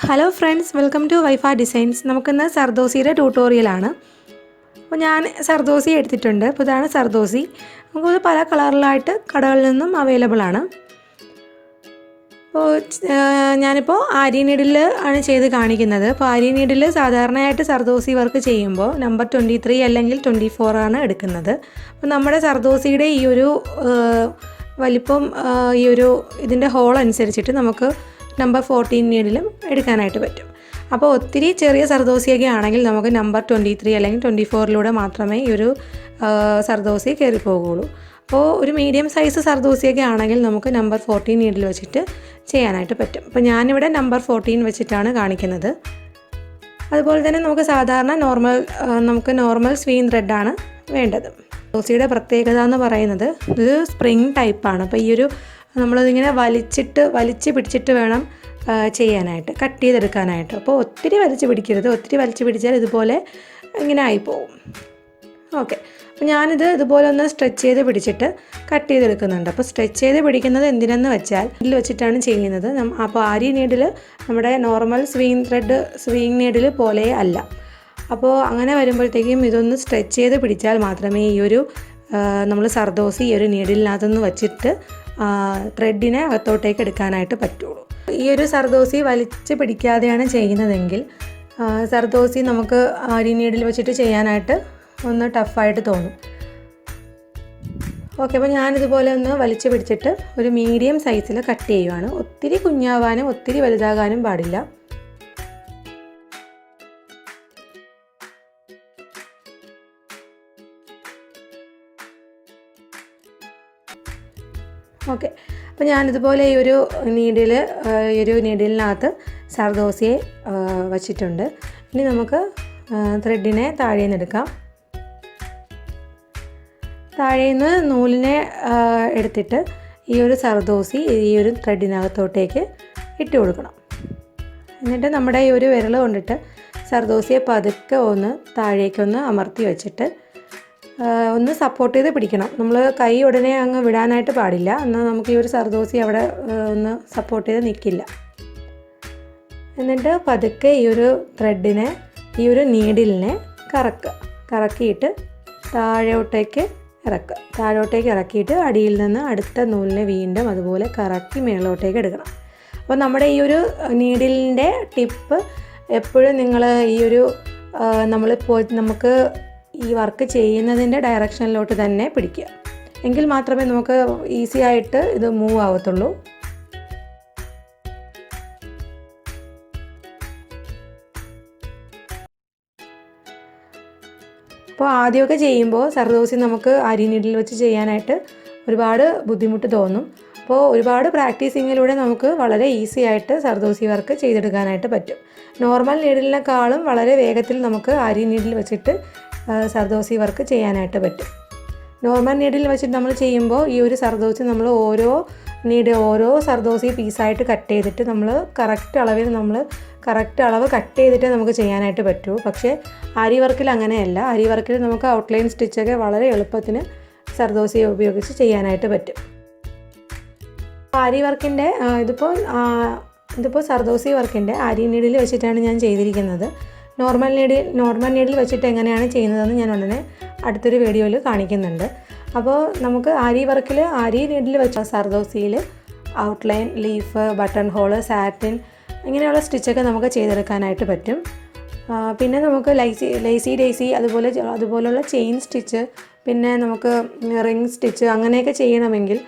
Hello friends, welcome to വൈഫ designs. നമുക്കിന്ന് സർദോസിയുടെ ട്യൂട്ടോറിയലാണ്. അപ്പോൾ ഞാൻ സർദോസി എടുത്തിട്ടുണ്ട്. അപ്പോൾ ഇതാണ് സർദോസി. നമുക്കത് പല കളറിലായിട്ട് കടകളിൽ നിന്നും അവൈലബിൾ ആണ്. അപ്പോൾ ഞാനിപ്പോൾ ആരി നീഡിൽ ആണ് ചെയ്ത് കാണിക്കുന്നത്. അപ്പോൾ ആരി നീഡിൽ സാധാരണയായിട്ട് സർദോസി വർക്ക് ചെയ്യുമ്പോൾ നമ്പർ 23 അല്ലെങ്കിൽ 24 ആണ് എടുക്കുന്നത്. അപ്പോൾ നമ്മുടെ സർദോസിയുടെ ഈ ഒരു വലിപ്പം ഇതിൻ്റെ ഹോൾ അനുസരിച്ചിട്ട് നമുക്ക് നമ്പർ 14 നീഡിലും എടുക്കാനായിട്ട് പറ്റും. അപ്പോൾ ഒത്തിരി ചെറിയ സർദോസിയൊക്കെ ആണെങ്കിൽ നമുക്ക് നമ്പർ 23 അല്ലെങ്കിൽ 24 മാത്രമേ ഈ ഒരു സർദോസി കയറി പോകുകയുള്ളൂ. അപ്പോൾ ഒരു മീഡിയം സൈസ് സർദോസിയൊക്കെ ആണെങ്കിൽ നമുക്ക് നമ്പർ 14 നീഡിൽ വെച്ചിട്ട് ചെയ്യാനായിട്ട് പറ്റും. അപ്പോൾ ഞാനിവിടെ നമ്പർ 14 വെച്ചിട്ടാണ് കാണിക്കുന്നത്. അതുപോലെ തന്നെ നമുക്ക് സാധാരണ നോർമൽ സ്വീൻ ത്രെഡാണ് വേണ്ടത്. സർദോസിയുടെ പ്രത്യേകത എന്ന് പറയുന്നത് ഇത് സ്പ്രിങ് ടൈപ്പാണ്. അപ്പോൾ ഈ ഒരു നമ്മളതിങ്ങനെ വലിച്ച് പിടിച്ചിട്ട് വേണം ചെയ്യാനായിട്ട്, കട്ട് ചെയ്തെടുക്കാനായിട്ട്. അപ്പോൾ ഒത്തിരി വലിച്ച് പിടിക്കരുത്. ഒത്തിരി വലിച്ച് പിടിച്ചാൽ ഇതുപോലെ ഇങ്ങനെ ആയിപ്പോവും. ഓക്കെ, അപ്പോൾ ഞാനിത് ഇതുപോലെ ഒന്ന് സ്ട്രെച്ച് ചെയ്ത് പിടിച്ചിട്ട് കട്ട് ചെയ്തെടുക്കുന്നുണ്ട്. അപ്പോൾ സ്ട്രെച്ച് ചെയ്ത് പിടിക്കുന്നത് എന്തിനെന്ന് വെച്ചാൽ ഇതിൽ വെച്ചിട്ടാണ് ചെയ്യുന്നത്. അപ്പോൾ ആരി നീഡിൽ നമ്മുടെ നോർമൽ സ്വിങ് നീഡിൽ പോലെ അല്ല. അപ്പോൾ അങ്ങനെ വരുമ്പോഴത്തേക്കും ഇതൊന്ന് സ്ട്രെച്ച് ചെയ്ത് പിടിച്ചാൽ മാത്രമേ ഈ ഒരു നമ്മൾ സർദോസി ഈ ഒരു നീഡിലിനകത്തുനിന്ന് വെച്ചിട്ട് ത്രെഡിനെ അകത്തോട്ടേക്ക് എടുക്കാനായിട്ട് പറ്റുള്ളൂ. ഈ ഒരു സർദോസി വലിച്ച് പിടിക്കാതെയാണ് ചെയ്യുന്നതെങ്കിൽ സർദോസി നമുക്ക് ആരി നീഡിൽ വെച്ചിട്ട് ചെയ്യാനായിട്ട് ഒന്ന് ടഫായിട്ട് തോന്നും. ഓക്കെ, അപ്പോൾ ഞാനിതുപോലെ ഒന്ന് വലിച്ച് പിടിച്ചിട്ട് ഒരു മീഡിയം സൈസിൽ കട്ട് ചെയ്യുവാണ്. ഒത്തിരി കുഞ്ഞാവാനും ഒത്തിരി വലുതാകാനും പാടില്ല. ഓക്കെ, അപ്പോൾ ഞാനിതുപോലെ ഈ ഒരു നീഡിലിനകത്ത് സർദോസിയെ വച്ചിട്ടുണ്ട്. ഇനി നമുക്ക് ത്രെഡിനെ താഴേന്ന് എടുക്കാം. താഴേന്ന് നൂലിനെ എടുത്തിട്ട് ഈ ഒരു സർദോസി ഈ ഒരു ത്രെഡിനകത്തോട്ടേക്ക് ഇട്ട് കൊടുക്കണം. എന്നിട്ട് നമ്മുടെ ഈ ഒരു വിരൽ കൊണ്ടിട്ട് സർദോസിയെ പതുക്കെ ഒന്ന് താഴേക്കൊന്ന് അമർത്തി വെച്ചിട്ട് ഒന്ന് സപ്പോർട്ട് ചെയ്ത് പിടിക്കണം. നമ്മൾ കൈ ഉടനെ അങ്ങ് വിടാനായിട്ട് പാടില്ല. എന്നാൽ നമുക്ക് ഈ ഒരു സർദോസി അവിടെ ഒന്ന് സപ്പോർട്ട് ചെയ്ത് നിൽക്കില്ല. എന്നിട്ട് പതുക്കെ ഈ ഒരു ത്രെഡിനെ ഈ ഒരു നീഡിലിനെ കറക്കിയിട്ട് താഴോട്ടേക്ക് ഇറക്കിയിട്ട് അടിയിൽ നിന്ന് അടുത്ത നൂലിനെ വീണ്ടും അതുപോലെ കറക്കി മേളോട്ടേക്ക് എടുക്കണം. അപ്പോൾ നമ്മുടെ ഈ ഒരു നീഡിലിൻ്റെ ടിപ്പ് എപ്പോഴും നിങ്ങൾ ഈ ഒരു നമുക്ക് ഈ വർക്ക് ചെയ്യുന്നതിൻ്റെ ഡയറക്ഷനിലോട്ട് തന്നെ പിടിക്കുക. എങ്കിൽ മാത്രമേ നമുക്ക് ഈസി ആയിട്ട് ഇത് മൂവ് ആവത്തുള്ളൂ. അപ്പോൾ ആദ്യമൊക്കെ ചെയ്യുമ്പോൾ സർദോസി നമുക്ക് ആരി നീഡിൽ വെച്ച് ചെയ്യാനായിട്ട് ഒരുപാട് ബുദ്ധിമുട്ട് തോന്നും. അപ്പോൾ ഒരുപാട് പ്രാക്ടീസിങ്ങിലൂടെ നമുക്ക് വളരെ ഈസി ആയിട്ട് സർദോസി വർക്ക് ചെയ്തെടുക്കാനായിട്ട് പറ്റും. നോർമൽ നീഡിലിനേക്കാളും വളരെ വേഗത്തിൽ നമുക്ക് ആരി നീഡിൽ വെച്ചിട്ട് സർദോസി വർക്ക് ചെയ്യാനായിട്ട് പറ്റും. നോർമൽ നീഡിൽ വെച്ചിട്ട് നമ്മൾ ചെയ്യുമ്പോൾ ഈ ഒരു സർദോസി നമ്മൾ ഓരോ സർദോസി പീസായിട്ട് കട്ട് ചെയ്തിട്ട് നമ്മൾ കറക്റ്റ് അളവ് കട്ട് ചെയ്തിട്ട് നമുക്ക് ചെയ്യാനായിട്ട് പറ്റൂ. പക്ഷേ ആരി വർക്കിൽ അങ്ങനെയല്ല. ആരി വർക്കിൽ നമുക്ക് ഔട്ട്ലൈൻ സ്റ്റിച്ചൊക്കെ വളരെ എളുപ്പത്തിന് സർദോസി ഉപയോഗിച്ച് ചെയ്യാനായിട്ട് പറ്റും. ആരി വർക്കിൻ്റെ ഇതിപ്പോൾ സർദോസി വർക്കിൻ്റെ ആരി നീഡിൽ വെച്ചിട്ടാണ് ഞാൻ ചെയ്തിരിക്കുന്നത്. നോർമൽ നീഡിൽ വെച്ചിട്ട് എങ്ങനെയാണ് ചെയ്യുന്നതെന്ന് ഞാൻ ഉടനെ അടുത്തൊരു വീഡിയോയിൽ കാണിക്കുന്നുണ്ട്. അപ്പോൾ നമുക്ക് ആരി നീഡിൽ വെച്ച സർദോസിയിൽ outline, leaf, button hole, satin ഇങ്ങനെയുള്ള സ്റ്റിച്ചൊക്കെ നമുക്ക് ചെയ്തെടുക്കാനായിട്ട് പറ്റും. പിന്നെ നമുക്ക് ലേസി ഡേസി അതുപോലുള്ള ചെയിൻ സ്റ്റിച്ച്, പിന്നെ നമുക്ക് റിങ് സ്റ്റിച്ച് അങ്ങനെയൊക്കെ ചെയ്യണമെങ്കിൽ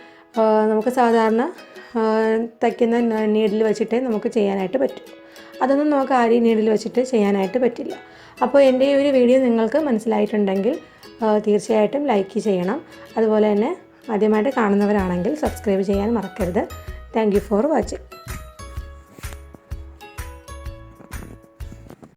നമുക്ക് സാധാരണ തയ്ക്കുന്ന നീഡിൽ വെച്ചിട്ടേ നമുക്ക് ചെയ്യാനായിട്ട് പറ്റും. അതൊന്നും നമുക്ക് ആരി നീഡിൽ വെച്ചിട്ട് ചെയ്യാനായിട്ട് പറ്റില്ല. അപ്പോൾ എൻ്റെ ഈ ഒരു വീഡിയോ നിങ്ങൾക്ക് മനസ്സിലായിട്ടുണ്ടെങ്കിൽ തീർച്ചയായിട്ടും ലൈക്ക് ചെയ്യണം. അതുപോലെ തന്നെ ആദ്യമായിട്ട് കാണുന്നവരാണെങ്കിൽ സബ്സ്ക്രൈബ് ചെയ്യാൻ മറക്കരുത്. Thank you for watching.